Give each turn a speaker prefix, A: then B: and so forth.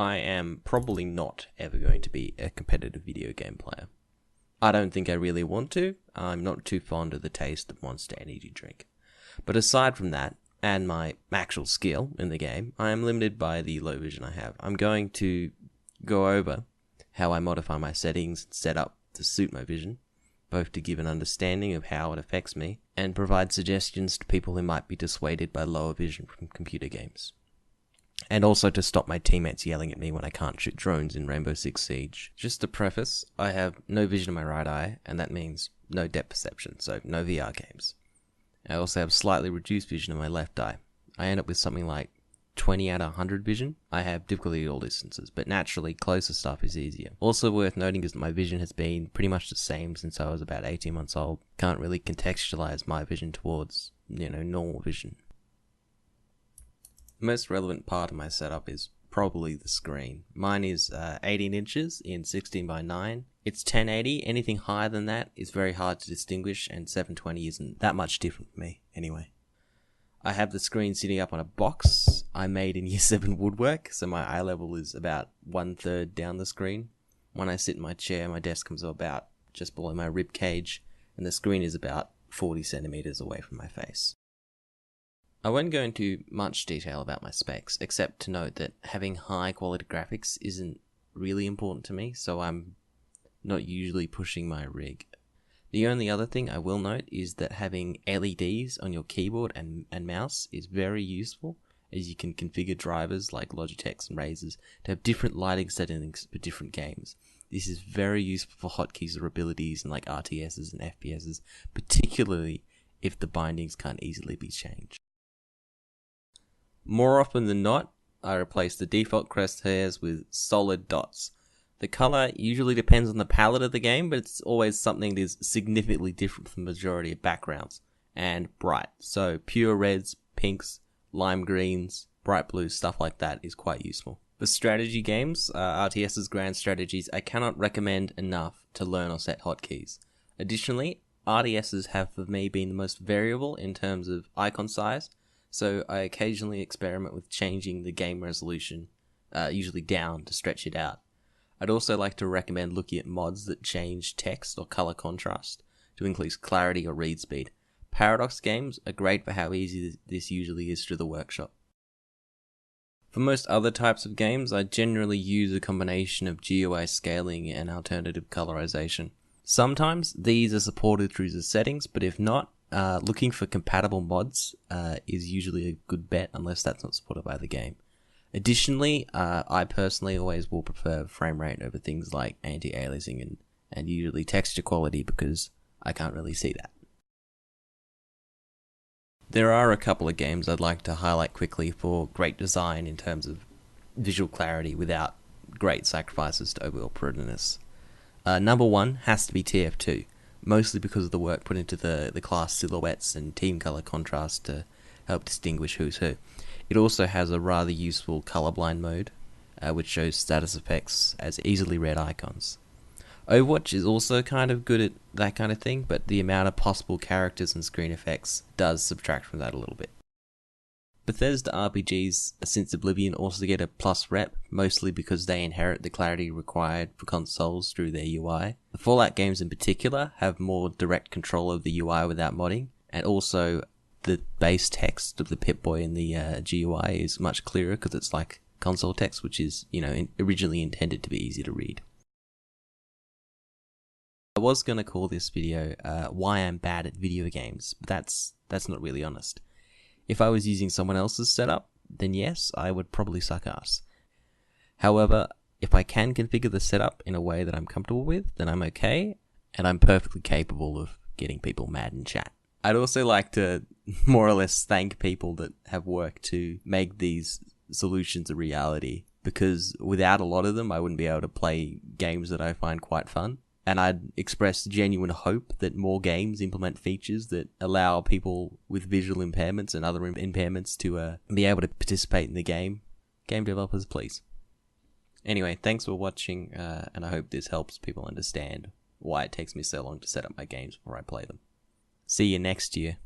A: I am probably not ever going to be a competitive video game player. I don't think I really want to. I'm not too fond of the taste of Monster Energy drink. But aside from that, and my actual skill in the game, I am limited by the low vision I have. I'm going to go over how I modify my settings and set up to suit my vision, both to give an understanding of how it affects me, and provide suggestions to people who might be dissuaded by lower vision from computer games. And also to stop my teammates yelling at me when I can't shoot drones in Rainbow Six Siege. Just to preface, I have no vision in my right eye, and that means no depth perception, so no VR games. I also have slightly reduced vision in my left eye. I end up with something like 20 out of 100 vision. I have difficulty at all distances, but naturally closer stuff is easier. Also worth noting is that my vision has been pretty much the same since I was about 18 months old. Can't really contextualize my vision towards, normal vision. The most relevant part of my setup is probably the screen. Mine is 18 inches in 16 by 9. It's 1080. Anything higher than that is very hard to distinguish, and 720 isn't that much different for me anyway. I have the screen sitting up on a box I made in Year 7 woodwork, so my eye level is about 1/3 down the screen. When I sit in my chair, my desk comes up about just below my rib cage, and the screen is about 40 centimeters away from my face. I won't go into much detail about my specs, except to note that having high quality graphics isn't really important to me, so I'm not usually pushing my rig. The only other thing I will note is that having LEDs on your keyboard and mouse is very useful, as you can configure drivers like Logitech's and Razer's to have different lighting settings for different games. This is very useful for hotkeys or abilities in like RTSs and FPSs, particularly if the bindings can't easily be changed. More often than not, I replace the default crosshairs with solid dots. The color usually depends on the palette of the game, but it's always something that is significantly different from the majority of backgrounds, and bright. So pure reds, pinks, lime greens, bright blues, stuff like that is quite useful. For strategy games, RTS's grand strategies, I cannot recommend enough to learn or set hotkeys. Additionally, RTSs have for me been the most variable in terms of icon size, so I occasionally experiment with changing the game resolution, usually down, to stretch it out. I'd also like to recommend looking at mods that change text or color contrast to increase clarity or read speed. Paradox games are great for how easy this usually is through the workshop. For most other types of games, I generally use a combination of GUI scaling and alternative colorization. Sometimes these are supported through the settings, but if not, looking for compatible mods is usually a good bet unless that's not supported by the game. Additionally, I personally always will prefer frame rate over things like anti-aliasing and usually texture quality because I can't really see that. There are a couple of games I'd like to highlight quickly for great design in terms of visual clarity without great sacrifices to overall prettiness. Number one has to be TF2, mostly because of the work put into the class silhouettes and team color contrast to help distinguish who's who. It also has a rather useful colorblind mode, which shows status effects as easily read icons. Overwatch is also kind of good at that kind of thing, but the amount of possible characters and screen effects does subtract from that a little bit. Bethesda RPGs since Oblivion also get a plus rep, mostly because they inherit the clarity required for consoles through their UI. The Fallout games in particular have more direct control of the UI without modding, and also the base text of the Pip-Boy in the GUI is much clearer because it's like console text, which is, originally intended to be easy to read. I was going to call this video why I'm bad at video games, but that's not really honest. If I was using someone else's setup, then yes, I would probably suck ass. However, if I can configure the setup in a way that I'm comfortable with, then I'm okay, and I'm perfectly capable of getting people mad in chat. I'd also like to more or less thank people that have worked to make these solutions a reality, because without a lot of them, I wouldn't be able to play games that I find quite fun. And I'd express genuine hope that more games implement features that allow people with visual impairments and other impairments to be able to participate in the game. Game developers, please. Anyway, thanks for watching, and I hope this helps people understand why it takes me so long to set up my games before I play them. See you next year.